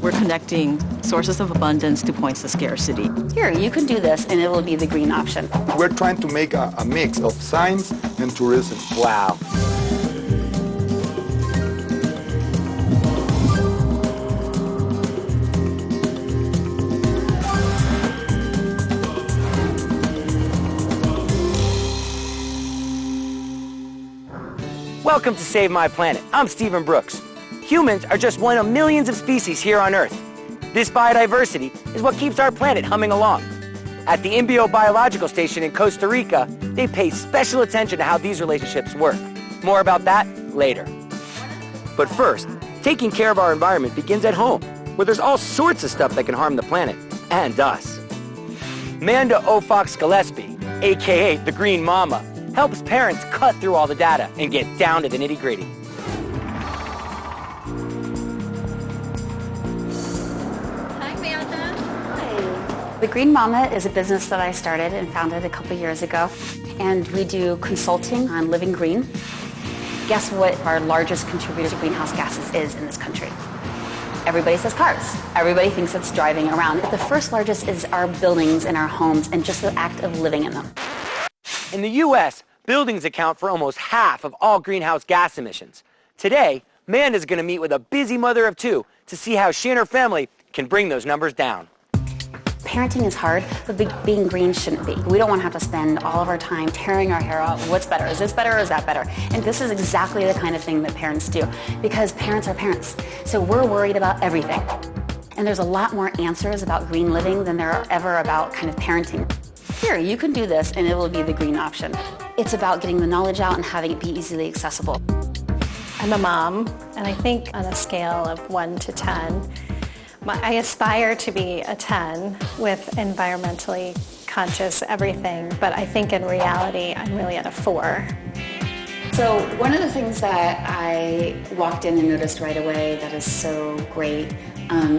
We're connecting sources of abundance to points of scarcity. Here, you can do this and it will be the green option. We're trying to make a mix of science and tourism. Wow. Welcome to Save My Planet. I'm Stephen Brooks. Humans are just one of millions of species here on Earth. This biodiversity is what keeps our planet humming along. At the INBio Biological Station in Costa Rica, they pay special attention to how these relationships work. More about that later. But first, taking care of our environment begins at home, where there's all sorts of stuff that can harm the planet and us. Manda Ofox Gillespie, aka the Green Mama, helps parents cut through all the data and get down to the nitty-gritty. Hi, Amanda. Hi. The Green Mama is a business that I started and founded a couple years ago, and we do consulting on living green. Guess what our largest contributor to greenhouse gases is in this country? Everybody says cars. Everybody thinks it's driving around. The first largest is our buildings and our homes and just the act of living in them. In the U.S., buildings account for almost half of all greenhouse gas emissions. Today, Amanda's going to meet with a busy mother of two to see how she and her family can bring those numbers down. Parenting is hard, but being green shouldn't be. We don't want to have to spend all of our time tearing our hair out. What's better? Is this better or is that better? And this is exactly the kind of thing that parents do, because parents are parents. So we're worried about everything. And there's a lot more answers about green living than there are ever about kind of parenting. Here, you can do this and it will be the green option. It's about getting the knowledge out and having it be easily accessible. I'm a mom, and I think on a scale of 1 to 10, I aspire to be a 10 with environmentally conscious everything, but I think in reality I'm really at a 4. So one of the things that I walked in and noticed right away that is so great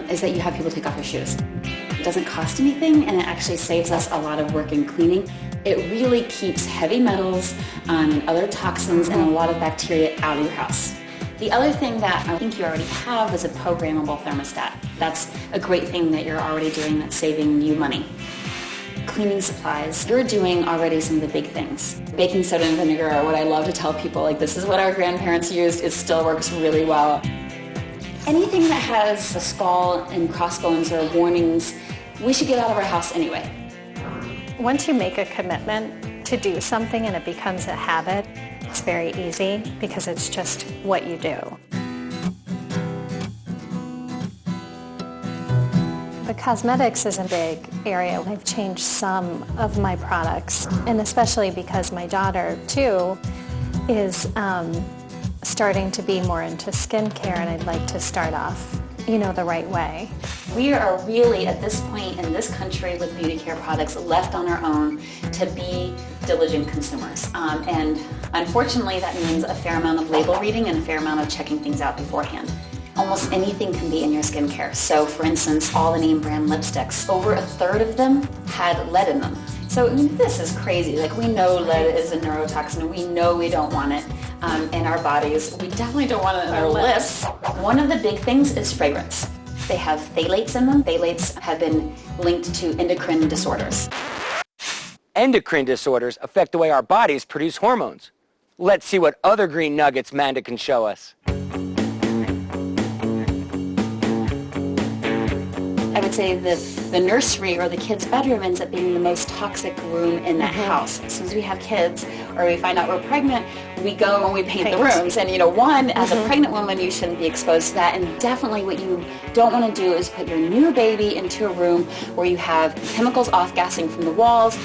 is that you have people take off their shoes. It doesn't cost anything, and it actually saves us a lot of work in cleaning. It really keeps heavy metals and other toxins and a lot of bacteria out of your house. The other thing that I think you already have is a programmable thermostat. That's a great thing that you're already doing that's saving you money. Cleaning supplies, you're doing already some of the big things. Baking soda and vinegar are what I love to tell people, like, this is what our grandparents used, it still works really well. Anything that has a skull and crossbones or warnings, we should get out of our house anyway. Once you make a commitment to do something and it becomes a habit, it's very easy because it's just what you do. But cosmetics is a big area. I've changed some of my products, and especially because my daughter, too, is starting to be more into skincare, and I'd like to start off, the right way. We are really, at this point in this country with beauty care products, left on our own to be diligent consumers. And unfortunately, that means a fair amount of label reading and a fair amount of checking things out beforehand. Almost anything can be in your skincare. So for instance, all the name brand lipsticks, over a third of them had lead in them. So this is crazy. Like, we know lead is a neurotoxin. We know we don't want it in our bodies. We definitely don't want it in our lips. One of the big things is fragrance. They have phthalates in them. Phthalates have been linked to endocrine disorders. Endocrine disorders affect the way our bodies produce hormones. Let's see what other green nuggets Manda can show us. I would say that the nursery or the kid's bedroom ends up being the most toxic room in that house. As soon as we have kids or we find out we're pregnant, we go and we paint the rooms. And as a pregnant woman, you shouldn't be exposed to that. And definitely what you don't want to do is put your new baby into a room where you have chemicals off-gassing from the walls.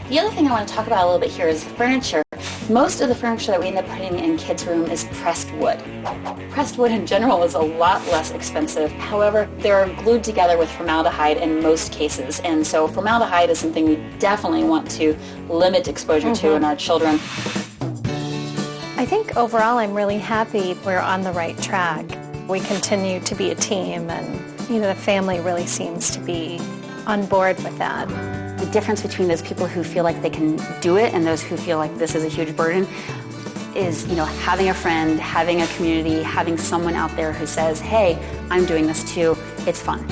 The other thing I want to talk about a little bit here is the furniture. Most of the furniture that we end up putting in kids' room is pressed wood. Pressed wood in general is a lot less expensive. However, they're glued together with formaldehyde in most cases. And so formaldehyde is something we definitely want to limit exposure to in our children. I think overall I'm really happy we're on the right track. We continue to be a team, and the family really seems to be on board with that. The difference between those people who feel like they can do it and those who feel like this is a huge burden is, having a friend, having a community, having someone out there who says, hey, I'm doing this too. it's fun.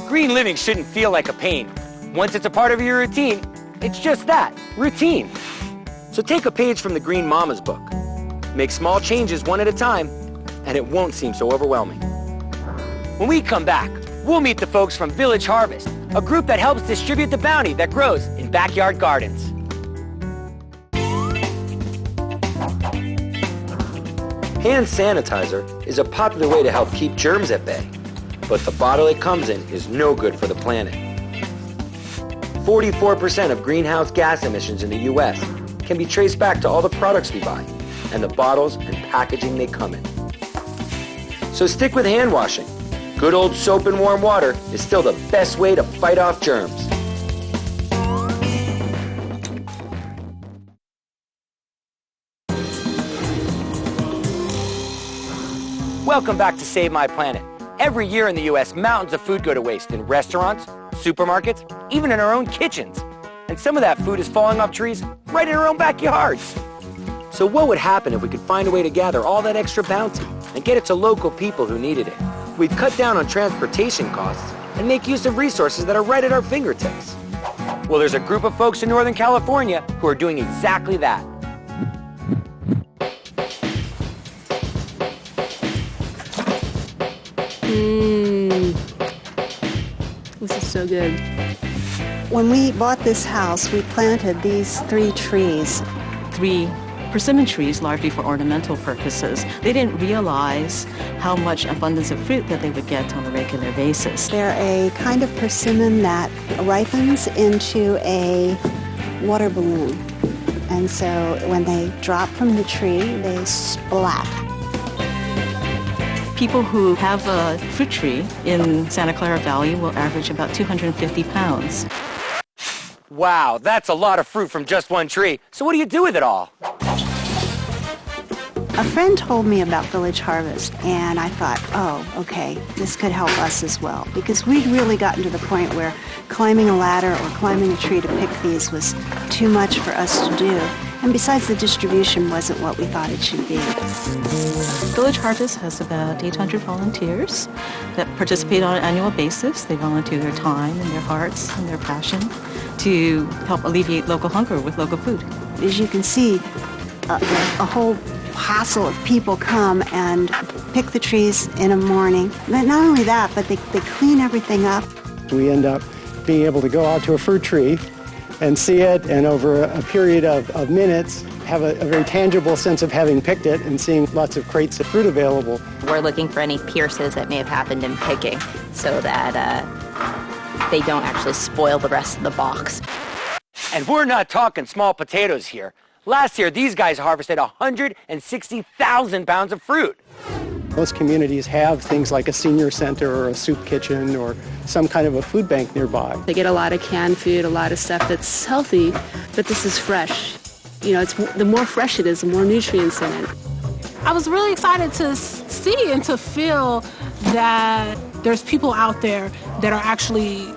Green living shouldn't feel like a pain. Once it's a part of your routine, it's just that, routine. So take a page from the Green Mama's book. Make small changes one at a time, and it won't seem so overwhelming. When we come back, we'll meet the folks from Village Harvest, a group that helps distribute the bounty that grows in backyard gardens. Hand sanitizer is a popular way to help keep germs at bay, but the bottle it comes in is no good for the planet. 44% of greenhouse gas emissions in the U.S. can be traced back to all the products we buy and the bottles and packaging they come in. So stick with hand washing. Good old soap and warm water is still the best way to fight off germs. Welcome back to Save My Planet. Every year in the U.S., mountains of food go to waste in restaurants, supermarkets, even in our own kitchens. And some of that food is falling off trees right in our own backyards. So what would happen if we could find a way to gather all that extra bounty and get it to local people who needed it? We'd cut down on transportation costs and make use of resources that are right at our fingertips. Well, there's a group of folks in Northern California who are doing exactly that. This is so good. When we bought this house, we planted these 3 trees. 3 persimmon trees, largely for ornamental purposes. They didn't realize how much abundance of fruit that they would get on a regular basis. They're a kind of persimmon that ripens into a water balloon. And so when they drop from the tree, they splat. People who have a fruit tree in Santa Clara Valley will average about 250 pounds. Wow, that's a lot of fruit from just one tree. So what do you do with it all? A friend told me about Village Harvest, and I thought, oh, okay, this could help us as well. Because we'd really gotten to the point where climbing a ladder or climbing a tree to pick these was too much for us to do. And besides, the distribution wasn't what we thought it should be. Village Harvest has about 800 volunteers that participate on an annual basis. They volunteer their time and their hearts and their passion to help alleviate local hunger with local food. As you can see, a whole hassle of people come and pick the trees in a morning. But not only that, but they clean everything up. We end up being able to go out to a fruit tree and see it, and over a period of minutes, have a very tangible sense of having picked it and seeing lots of crates of fruit available. We're looking for any pierces that may have happened in picking so that they don't actually spoil the rest of the box. And we're not talking small potatoes here. Last year, these guys harvested 160,000 pounds of fruit. Most communities have things like a senior center or a soup kitchen or some kind of a food bank nearby. They get a lot of canned food, a lot of stuff that's healthy, but this is fresh. You know, the more fresh it is, the more nutrients in it. I was really excited to see and to feel that there's people out there that are actually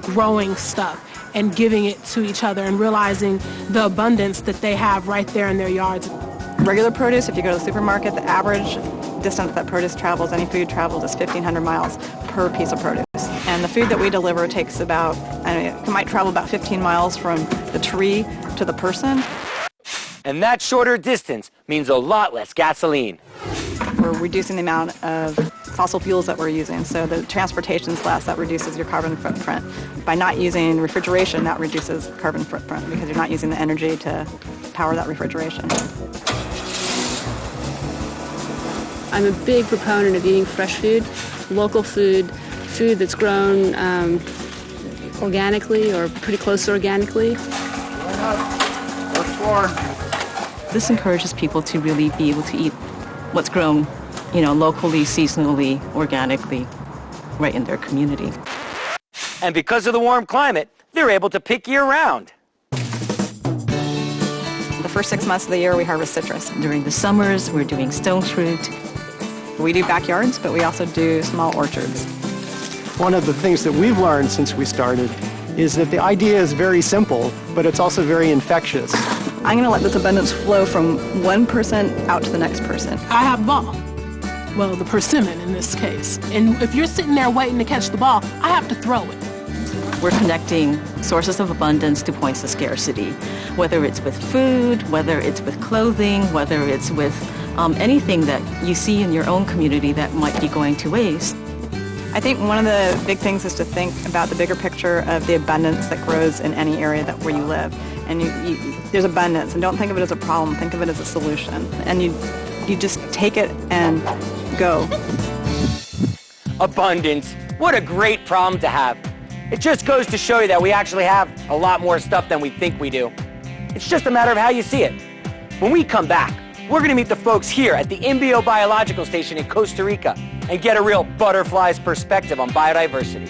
growing stuff and giving it to each other and realizing the abundance that they have right there in their yards. Regular produce, if you go to the supermarket, the average distance that produce travels, any food travels, is 1,500 miles per piece of produce. And the food that we deliver takes about, it might travel about 15 miles from the tree to the person. And that shorter distance means a lot less gasoline. We're reducing the amount of fossil fuels that we're using, so the transportation's less. That reduces your carbon footprint. By not using refrigeration, that reduces carbon footprint because you're not using the energy to power that refrigeration. I'm a big proponent of eating fresh food, local food, food that's grown organically or pretty close to organically. This encourages people to really be able to eat what's grown, locally, seasonally, organically, right in their community. And because of the warm climate, they're able to pick year-round. The first 6 months of the year, we harvest citrus. During the summers, we're doing stone fruit. We do backyards, but we also do small orchards. One of the things that we've learned since we started is that the idea is very simple, but it's also very infectious. I'm going to let this abundance flow from one person out to the next person. I have a ball. well, the persimmon in this case. And if you're sitting there waiting to catch the ball, I have to throw it. We're connecting sources of abundance to points of scarcity, whether it's with food, whether it's with clothing, whether it's with anything that you see in your own community that might be going to waste. I think one of the big things is to think about the bigger picture of the abundance that grows in any area where you live. And there's abundance, and don't think of it as a problem, think of it as a solution. And you just take it and go. Abundance. What a great problem to have. It just goes to show you that we actually have a lot more stuff than we think we do. It's just a matter of how you see it. When we come back, we're going to meet the folks here at the INBio Biological Station in Costa Rica and get a real butterfly's perspective on biodiversity.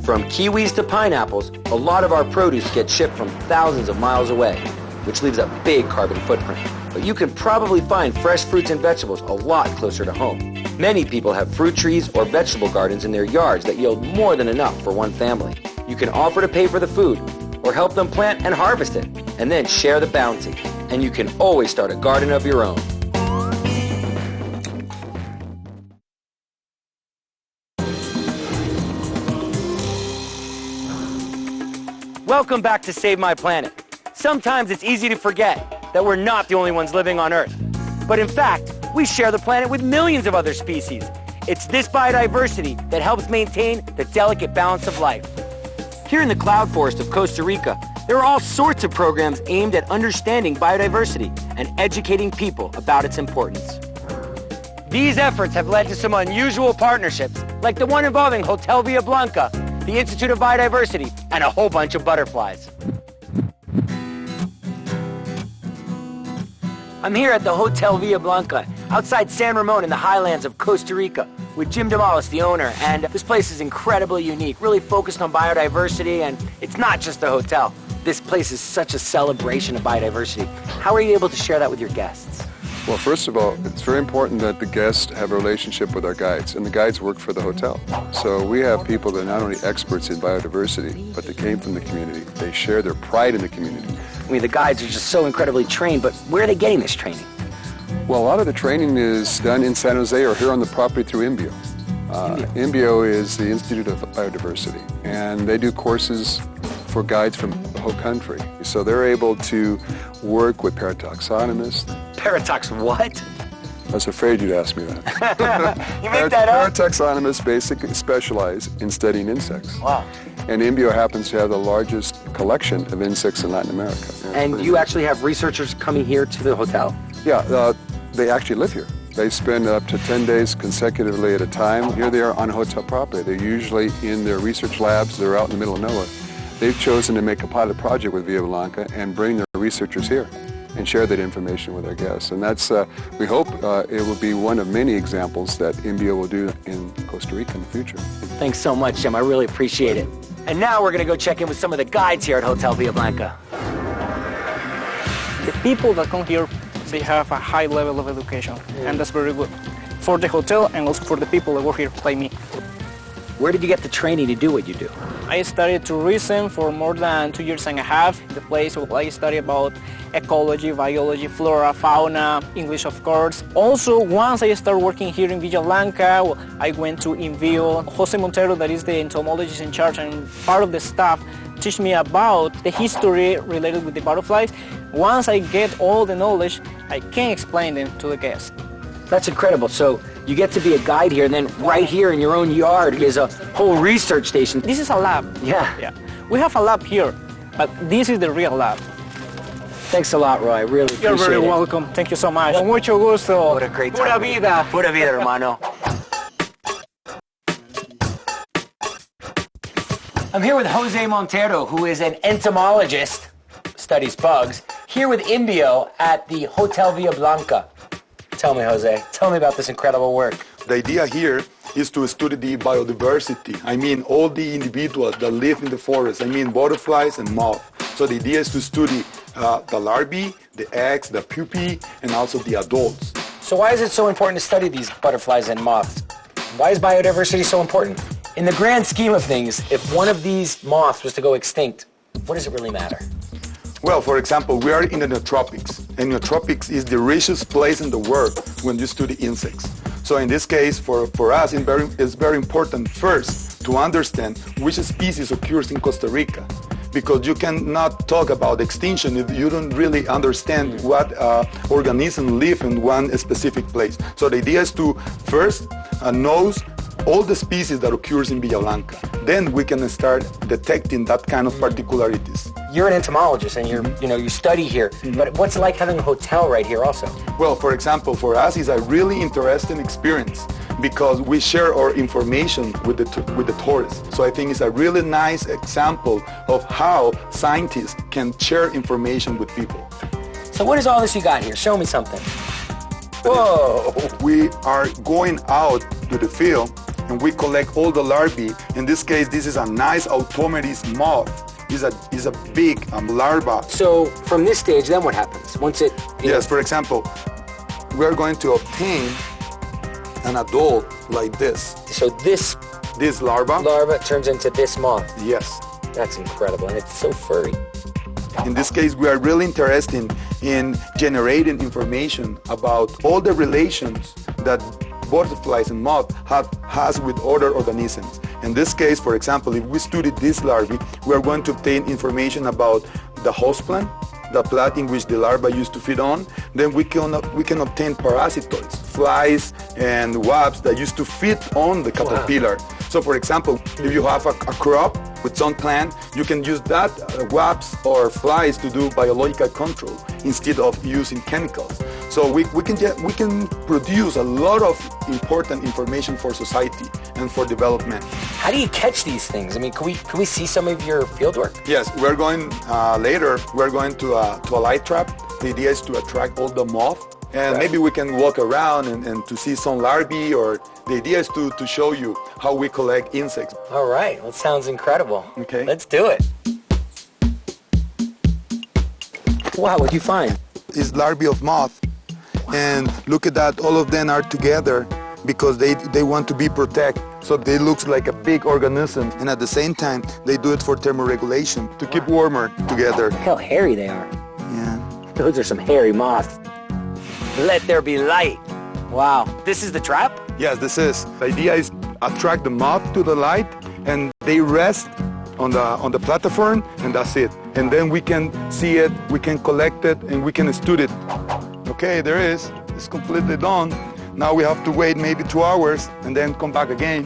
From kiwis to pineapples, a lot of our produce gets shipped from thousands of miles away, which leaves a big carbon footprint. But you can probably find fresh fruits and vegetables a lot closer to home. Many people have fruit trees or vegetable gardens in their yards that yield more than enough for one family. You can offer to pay for the food or help them plant and harvest it, and then share the bounty. And you can always start a garden of your own. Welcome back to Save My Planet. Sometimes it's easy to forget that we're not the only ones living on Earth. But in fact, we share the planet with millions of other species. It's this biodiversity that helps maintain the delicate balance of life. Here in the cloud forest of Costa Rica, there are all sorts of programs aimed at understanding biodiversity and educating people about its importance. These efforts have led to some unusual partnerships, like the one involving Hotel Villa Blanca, the Institute of Biodiversity, and a whole bunch of butterflies. I'm here at the Hotel Villa Blanca, outside San Ramon in the highlands of Costa Rica, with Jim Damalis, the owner, and this place is incredibly unique, really focused on biodiversity, and it's not just a hotel. This place is such a celebration of biodiversity. How are you able to share that with your guests? Well, first of all, it's very important that the guests have a relationship with our guides, and the guides work for the hotel. So we have people that are not only experts in biodiversity, but they came from the community. They share their pride in the community. I mean, the guides are just so incredibly trained, but where are they getting this training? Well, a lot of the training is done in San Jose or here on the property through INBio. INBio is the Institute of Biodiversity, and they do courses for guides from the whole country. So they're able to work with parataxonomists. Paratax what? I was afraid you'd ask me that. You make that up? Parataxonomists basically specialize in studying insects. Wow. And INBio happens to have the largest collection of insects in Latin America. And you actually have researchers coming here to the hotel? Yeah, they actually live here. They spend up to 10 days consecutively at a time. Here they are on hotel property. They're usually in their research labs. They're out in the middle of nowhere. They've chosen to make a pilot project with Villa Blanca and bring their researchers here and share that information with our guests. And that's, we hope it will be one of many examples that INBio will do in Costa Rica in the future. Thanks so much, Jim. I really appreciate it. And now we're going to go check in with some of the guides here at Hotel Villa Blanca. The people that come here, they have a high level of education, and that's very good for the hotel and also for the people that work here like me. Where did you get the training to do what you do? I studied tourism for more than 2.5 years. The place where I study about ecology, biology, flora, fauna, English of course. Also, once I started working here in Villa Blanca, I went to INBio. Jose Montero, that is the entomologist in charge and part of the staff, teach me about the history related with the butterflies. Once I get all the knowledge, I can explain them to the guests. That's incredible. So you get to be a guide here, and then right here in your own yard is a whole research station. This is a lab. Yeah. We have a lab here, but this is the real lab. Thanks a lot, Roy. I really appreciate it. You're very welcome. Thank you so much. Con mucho gusto. What a great time. Pura vida. Pura vida, hermano. I'm here with Jose Montero, who is an entomologist, studies bugs, here with INBio at the Hotel Villa Blanca. Tell me, Jose, tell me about this incredible work. The idea here is to study the biodiversity. I mean, all the individuals that live in the forest. I mean, butterflies and moths. So the idea is to study the larvae, the eggs, the pupae, and also the adults. So why is it so important to study these butterflies and moths? Why is biodiversity so important? In the grand scheme of things, if one of these moths was to go extinct, what does it really matter? Well, for example, we are in the tropics. and the tropics is the richest place in the world when you study insects. So in this case, for us, it's very important first to understand which species occurs in Costa Rica, because you cannot talk about extinction if you don't really understand what organisms live in one specific place. So the idea is to first know all the species that occurs in Villa Blanca. Then we can start detecting that kind of particularities. You're an entomologist and you study here, but what's it like having a hotel right here also? Well, for example, for us it's a really interesting experience because we share our information with the tourists. So I think it's a really nice example of how scientists can share information with people. So what is all this you got here? Show me something. Whoa! We are going out to the field and we collect all the larvae. In this case, this is a nice automatous moth. It's a big larva. So from this stage, then what happens? Once it... Yes, for example, we're going to obtain an adult like this. So this larva turns into this moth? Yes. That's incredible, and it's so furry. In this case, we are really interested in generating information about all the relations that butterflies and moths has with other organisms. In this case, for example, if we study this larvae, we are going to obtain information about the host plant, the plant in which the larva used to feed on. Then we can obtain parasitoids, flies and wasps that used to feed on the caterpillar. Wow. So for example, if you have a crop with some plant, you can use that wasps or flies to do biological control instead of using chemicals. So we can produce a lot of important information for society and for development. How do you catch these things? I mean, can we see some of your fieldwork? Yes, we're going later. We're going to a light trap. The idea is to attract all the moth, and maybe we can walk around and to see some larvae. Or the idea is to show you how we collect insects. All right, well, it sounds incredible. Okay, let's do it. Wow, what'd you find? It's larvae of moth, and look at that. All of them are together because they want to be protected. So they look like a big organism, and at the same time, they do it for thermoregulation, to keep warmer together. Look how hairy they are. Yeah. Those are some hairy moths. Let there be light. Wow. This is the trap? Yes, this is. The idea is attract the moth to the light, and they rest on the platform, and that's it. And then we can see it, we can collect it, and we can study it. Okay, there is. It's completely done. Now we have to wait maybe 2 hours and then come back again.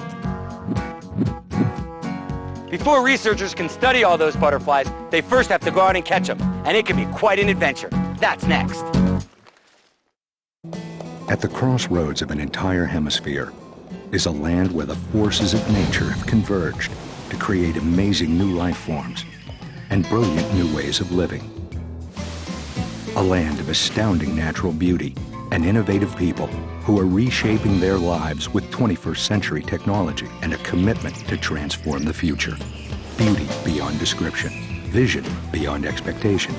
Before researchers can study all those butterflies, they first have to go out and catch them. And it can be quite an adventure. That's next. At the crossroads of an entire hemisphere is a land where the forces of nature have converged to create amazing new life forms and brilliant new ways of living. A land of astounding natural beauty and innovative people who are reshaping their lives with 21st century technology and a commitment to transform the future. Beauty beyond description, vision beyond expectation.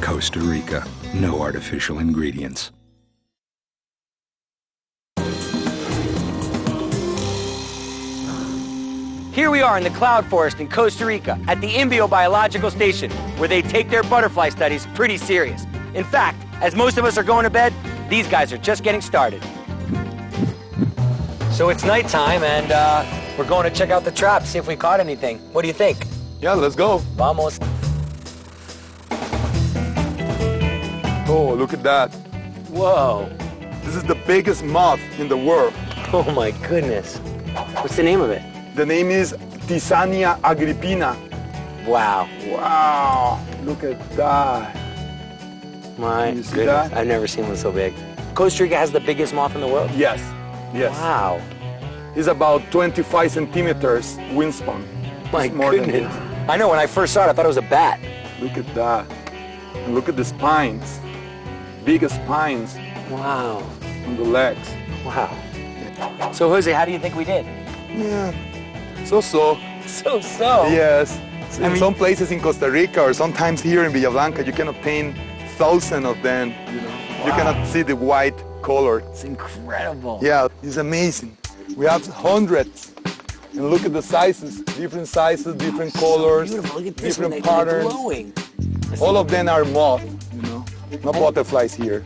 Costa Rica, no artificial ingredients. Here we are in the cloud forest in Costa Rica at the INBio Biological Station, where they take their butterfly studies pretty serious. In fact, as most of us are going to bed, these guys are just getting started. So it's nighttime, and we're going to check out the trap, see if we caught anything. What do you think? Yeah, let's go. Vamos. Oh, look at that. Whoa. This is the biggest moth in the world. Oh my goodness. What's the name of it? The name is Tisania agrippina. Wow. Wow. Look at that. My goodness. I've never seen one so big. Costa Rica has the biggest moth in the world? Yes. Yes. Wow. It's about 25 centimeters wingspan. My goodness. I know, when I first saw it, I thought it was a bat. Look at that. And look at the spines. Big spines. Wow. On the legs. Wow. So, Jose, how do you think we did? Yeah. So-so. So-so? Yes. In some places in Costa Rica or sometimes here in Villa Blanca, you can obtain thousands of them. Wow. You cannot see the white color. It's incredible. Yeah, it's amazing. We have hundreds. And look at the sizes, different colors, beautiful. Look at this different one, patterns. glowing. All of them are moth, no butterflies here.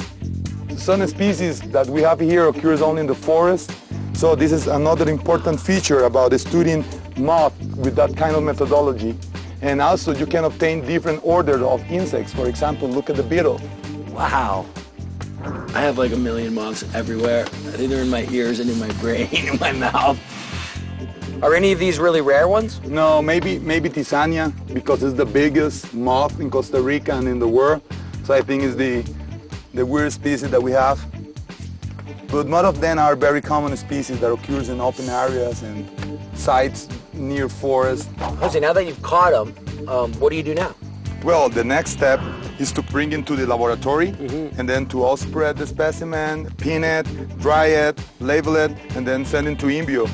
Some species that we have here occurs only in the forest. So this is another important feature about studying moth with that kind of methodology. And also you can obtain different orders of insects. For example, look at the beetle. Wow. I have like a million moths everywhere. I think they're in my ears and in my brain, in my mouth. Are any of these really rare ones? No, maybe Tisania, because it's the biggest moth in Costa Rica and in the world. So I think it's the weirdest species that we have. But most of them are very common species that occurs in open areas and sites near forests. Jose, now that you've caught them, what do you do now? Well, the next step is to bring it to the laboratory and then to all spread the specimen, pin it, dry it, label it, and then send it to INBio.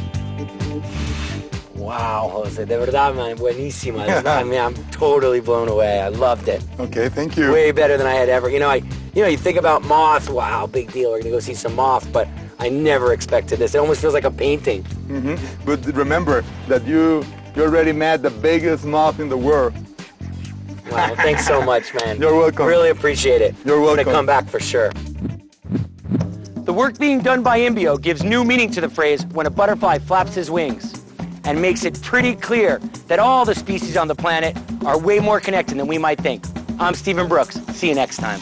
Wow, Jose, de verdad, man, buenísima. I mean, I'm totally blown away. I loved it. Okay, thank you. Way better than I had ever. You think about moths. Wow, big deal. We're gonna go see some moths, but I never expected this. It almost feels like a painting. But remember that you already met the biggest moth in the world. Wow, thanks so much, man. You're welcome. Really appreciate it. You're welcome. I'm gonna come back for sure. The work being done by INBio gives new meaning to the phrase "when a butterfly flaps his wings," and makes it pretty clear that all the species on the planet are way more connected than we might think. I'm Stephen Brooks. See you next time.